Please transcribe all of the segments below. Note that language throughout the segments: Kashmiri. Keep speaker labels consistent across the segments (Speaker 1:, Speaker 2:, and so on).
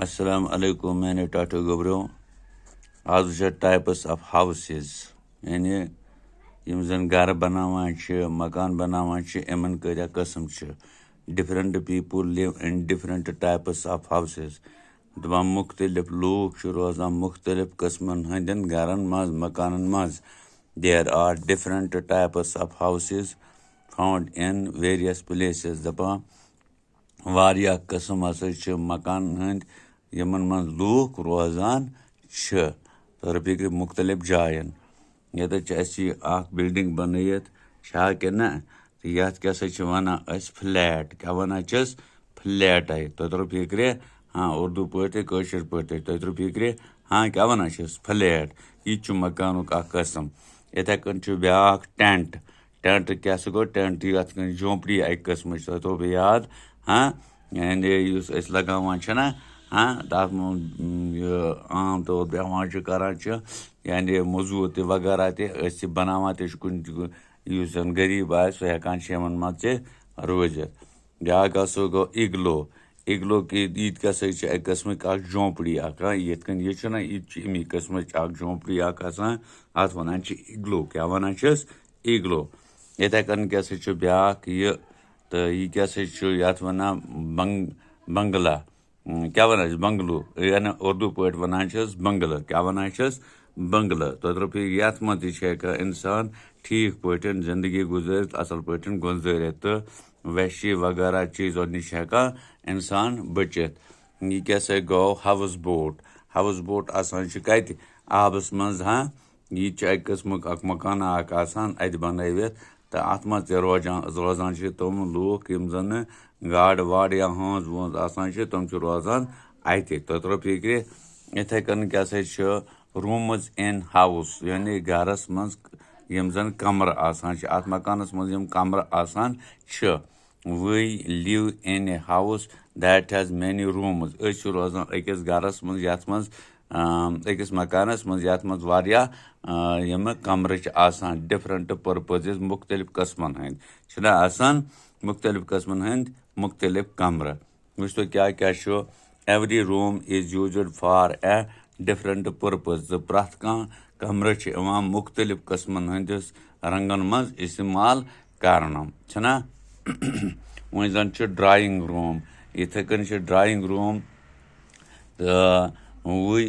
Speaker 1: Assalamu alaikum, मैंने टाटो गोबरो आज टाइप्स ऑफ हाउसेस यानी यम जन घर बनावान मकान बनावान इमन क्या कस्म different people live in different types of houses दपान मुख्तलिफ लूक रोजान मुख्तलिफ कस्मन हंदन घरन मज मकानन मज there are different types of houses found in various places दपान वारिया कस्म हसा मकान हंद यमन मन लूक रोजान तरफिक मुख्तलिफ जायन ये बिल्डिंग बनयत कि ना तो ये क्या वन फ्लैट क्या वन फ्लैट तो फिक्रे हाँ उर्दू पे कशर पे तो फिक्रे हाँ क्या वन फ्लैट यह मकान कस्म इथे कन ब्या टेंट टेंट क्या गो टेंट ये झोंपड़ी अक कस्म तो पे याद हाँ लगावान ना हाँ तथ आम तौर बेहान करान यानी मजूर वगैरह ते बनावान कुन जन गरीब आ सह हेकान मज रोजित ब्या गो इग्लो इग्लो की ईद क्या कस्मिक झोंपड़ी ये अमी कस्म झोंपड़ी अत वन इग्लो क्या वन इग्लो इथे कन क्या ब्या यह तो यह क्या वन बंगला क्या वन बंगलू यानी उर्दू पे वन बंगल क्या वन बंगल तो ये मज इंसान ठीक पे जिंदगी गुजर असल पे गुजर तो वहशी वगैरह चीज़ों नश इंसान बचित यह क्या गो हाउस बोट आसान कत आबस मज हाँ यह अक कस्मुक मकान अत बनवित तो अत मज रोजान तम लूक यम जन गाड़ वाड़ या हंस वंस आसान तम रोजान अत तो फिक्रे इथे कन क्या रूमज इन हाउस यानी घरस मज यम जन कमर आसान अत मकानस मज यम कमर आसान we live in a house that has many rooms रोजान अकिस घरस मज यथ मज अकिस मकानस मज यथ मज वारियाह यम कमर आसान डिफरेंट पर्पजेस मुख्तलिफ कस्मन हंद आसान मुख्तलिफ कस्मन हंद मुख्तलिफ कमर वो क्या क्या every room is used for a different purpose प्रथ कमर मुख्तलिफ कस्मन हंदिस रंगन मज इस्तेमाल करना वो जन ड्राइंग रूम इथे कन ड्राइंग रूम तो वी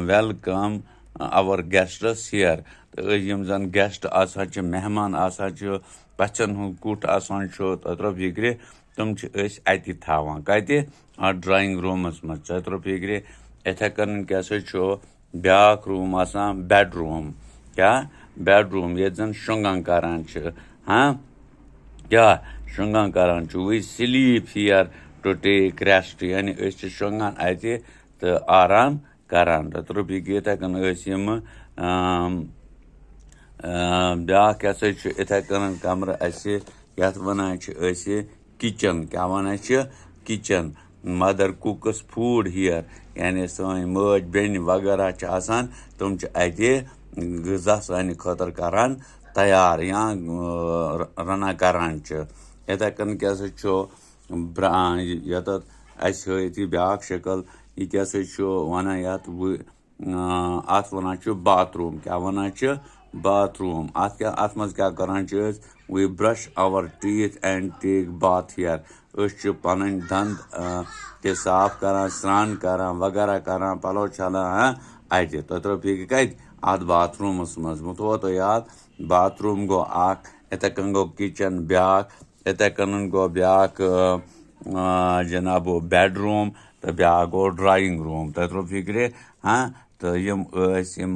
Speaker 1: वेलकम आवर गेस्टस हियर तो यम जन गेस्ट आसान मेहमान आसान पचन हूँ कुट आसान तो फिक्रे तम अत थावान कत ड्राइंग रूमस मज तो फिक्रे इथे कन क्या ब्या रूम आसान बेडरूम क्या बेडरूम ये जन शुंगन करान हाँ क्या शुंगन करान we sleep here to take rest यानी शुंगन अत तो आराम करान तो फिक्रे इथे कन ब्या क्या इथे कन कमर यथ वन किचन क्या one kitchen mother cooks food here यानी सन मज बेन वगैरह आसान तम अत गजा सान खतर करान तैयार या रना करान इथे कन क्या यत हयत ब्या शक्ल यह क्या वन अत वन बाथरूम क्या वन बाथरूम अत मज क्या करान we brush our teeth and take bath here पन दंद ते साफ करान स्नान करान वगैरह करान पलो छलान अत तो फिक्र कत अत बाथरूमस मज वो तो याद बाथरूम गो इथे कन गो किचन ब्या इथे कन गो ब्या जनाब बेडरूम तो ब्या गो ड्राइंग रूम तो फिक्रे हाँ तो यम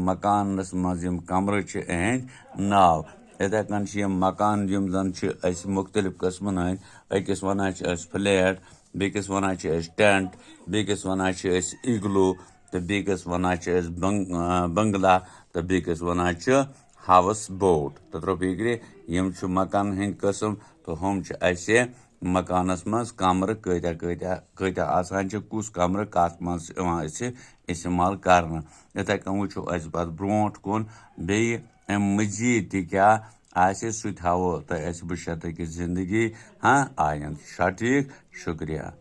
Speaker 1: मकानस मज कमर अहद नाव इथे कन मकान यम जन मुख्तलिफ कस्मन हंद अकिस वन फ्लैट बेकिस वन टेंट बेकिस वन इग्लू तो बेकिस वन बंगला तो बेकिस वन हाउस बोट तो फिक्रे यम मकान हंद कस्म तो हम मकानस मज कमर कत आसान कुस कमर कत मज इस्तेमाल कर इथे कन वो पे ब्रोट कुन बे मजीद क्या सह हावो तो बशत जिंदगी हाँ आयंद ठीक शुक्रिया।